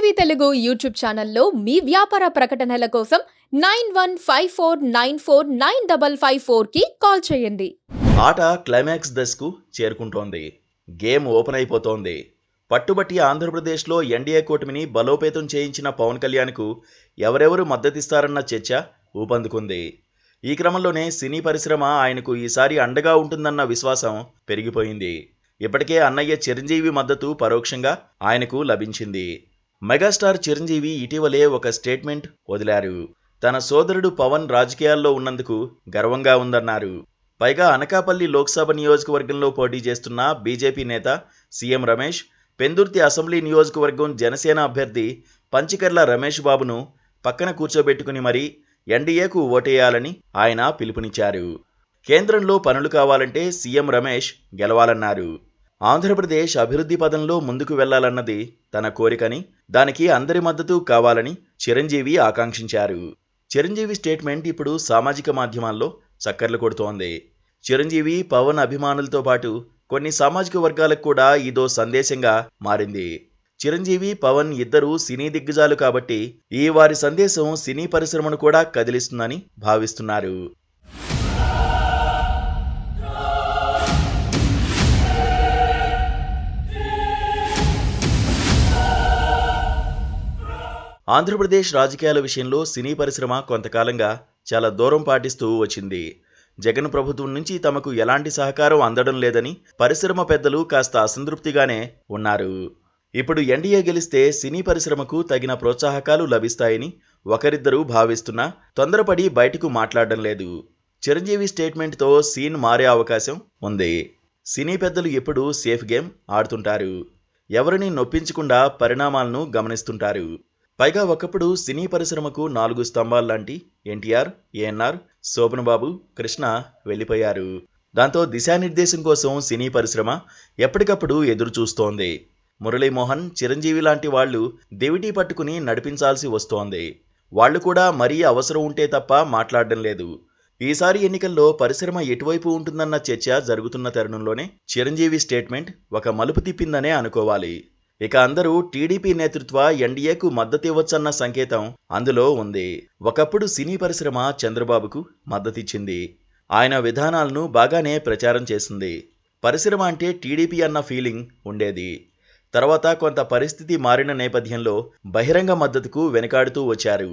TV Telugu YouTube ఛానల్లో మీ వ్యాపార ప్రకటనల కోసం 9154949554కి కాల్ చేయండి. ఆట క్లైమాక్స్ దశకు చేరుకుంటోంది. గేమ్ ఓపెన్ అయిపోతోంది. పట్టుబట్టి ఆంధ్రప్రదేశ్లో ఎన్డీఏ కూటమిని బలోపేతం చేయించిన పవన్ కళ్యాణ్కు ఎవరెవరు మద్దతిస్తారన్న చర్చ ఊపందుకుంది. ఈ క్రమంలోనే సినీ పరిశ్రమ ఆయనకు ఈసారి అండగా ఉంటుందన్న విశ్వాసం పెరిగిపోయింది. ఇప్పటికే అన్నయ్య చిరంజీవి మద్దతు పరోక్షంగా ఆయనకు లభించింది. మెగాస్టార్ చిరంజీవి ఇటీవలే ఒక స్టేట్మెంట్ వదిలారు. తన సోదరుడు పవన్ రాజకీయాల్లో ఉన్నందుకు గర్వంగా ఉందన్నారు. పైగా అనకాపల్లి లోక్సభ నియోజకవర్గంలో పోటీ చేస్తున్న బీజేపీ నేత సీఎం రమేష్, పెందుర్తి అసెంబ్లీ నియోజకవర్గం జనసేన అభ్యర్థి పంచికర్ల రమేష్ బాబును పక్కన కూర్చోబెట్టుకుని మరీ ఎన్డీఏకు ఓటేయాలని ఆయన పిలుపునిచ్చారు. కేంద్రంలో పనులు కావాలంటే సీఎం రమేష్ గెలవాలన్నారు. ఆంధ్రప్రదేశ్ అభివృద్ధి పదంలో ముందుకు వెళ్లాలన్నది తన కోరికని, దానికి అందరి మద్దతు కావాలని చిరంజీవి ఆకాంక్షించారు. చిరంజీవి స్టేట్మెంట్ ఇప్పుడు సామాజిక మాధ్యమాల్లో చక్కర్లు కొడుతోంది. చిరంజీవి, పవన్ అభిమానులతో పాటు కొన్ని సామాజిక వర్గాలకు కూడా ఇదో సందేశంగా మారింది. చిరంజీవి, పవన్ ఇద్దరూ సినీ దిగ్గజాలు కాబట్టి ఈ వారి సందేశం సినీ పరిశ్రమను కూడా కదిలిస్తుందని భావిస్తున్నారు. ఆంధ్రప్రదేశ్ రాజకీయాల విషయంలో సినీ పరిశ్రమ కొంతకాలంగా చాలా దూరం పాటిస్తూ వచ్చింది. జగన్ ప్రభుత్వం నుంచి తమకు ఎలాంటి సహకారం అందడం లేదని పరిశ్రమ పెద్దలు కాస్త అసంతృప్తిగానే ఉన్నారు. ఇప్పుడు ఎన్డీఏ గెలిస్తే సినీ పరిశ్రమకు తగిన ప్రోత్సాహకాలు లభిస్తాయని ఒకరిద్దరూ భావిస్తున్నా తొందరపడి బయటకు మాట్లాడడం లేదు. చిరంజీవి స్టేట్మెంట్తో సీన్ మారే అవకాశం ఉంది. సినీ పెద్దలు ఎప్పుడూ సేఫ్ గేమ్ ఆడుతుంటారు. ఎవరిని నొప్పించకుండా పరిణామాలను గమనిస్తుంటారు. పైగా ఒకప్పుడు సినీ పరిశ్రమకు 4 స్తంభాల్లాంటి ఎన్టీఆర్, ఏఎన్ఆర్, శోభన్బాబు, కృష్ణ వెళ్ళిపోయారు. దాంతో దిశానిర్దేశం కోసం సినీ పరిశ్రమ ఎప్పటికప్పుడు ఎదురు చూస్తోంది. మురళీమోహన్, చిరంజీవి లాంటి వాళ్లు దివిటీ పట్టుకుని నడిపించాల్సి వస్తోంది. వాళ్లు కూడా మరీ అవసరం ఉంటే తప్ప మాట్లాడడం లేదు. ఈసారి ఎన్నికల్లో పరిశ్రమ ఎటువైపు ఉంటుందన్న చర్చ జరుగుతున్న తరుణంలోనే చిరంజీవి స్టేట్మెంట్ ఒక మలుపు తిప్పిందనే అనుకోవాలి. ఇక అందరూ టీడీపీ నేతృత్వ ఎన్డీఏకు మద్దతు ఇవ్వచ్చన్న సంకేతం అందులో ఉంది. ఒకప్పుడు సినీ పరిశ్రమ చంద్రబాబుకు మద్దతిచ్చింది. ఆయన విధానాలను బాగానే ప్రచారం చేసింది. పరిశ్రమ అంటే టీడీపీ అన్న ఫీలింగ్ ఉండేది. తర్వాత కొంత పరిస్థితి మారిన నేపథ్యంలో బహిరంగ మద్దతుకు వెనకాడుతూ వచ్చారు.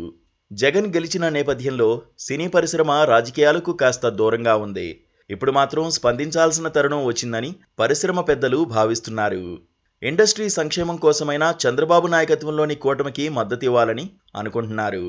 జగన్ గెలిచిన నేపథ్యంలో సినీ పరిశ్రమ రాజకీయాలకు కాస్త దూరంగా ఉంది. ఇప్పుడు మాత్రం స్పందించాల్సిన తరుణం వచ్చిందని పరిశ్రమ పెద్దలు భావిస్తున్నారు. ఇండస్ట్రీ సంక్షేమం కోసమైనా చంద్రబాబు నాయకత్వంలోని కూటమికి మద్దతు ఇవ్వాలని అనుకుంటున్నారు.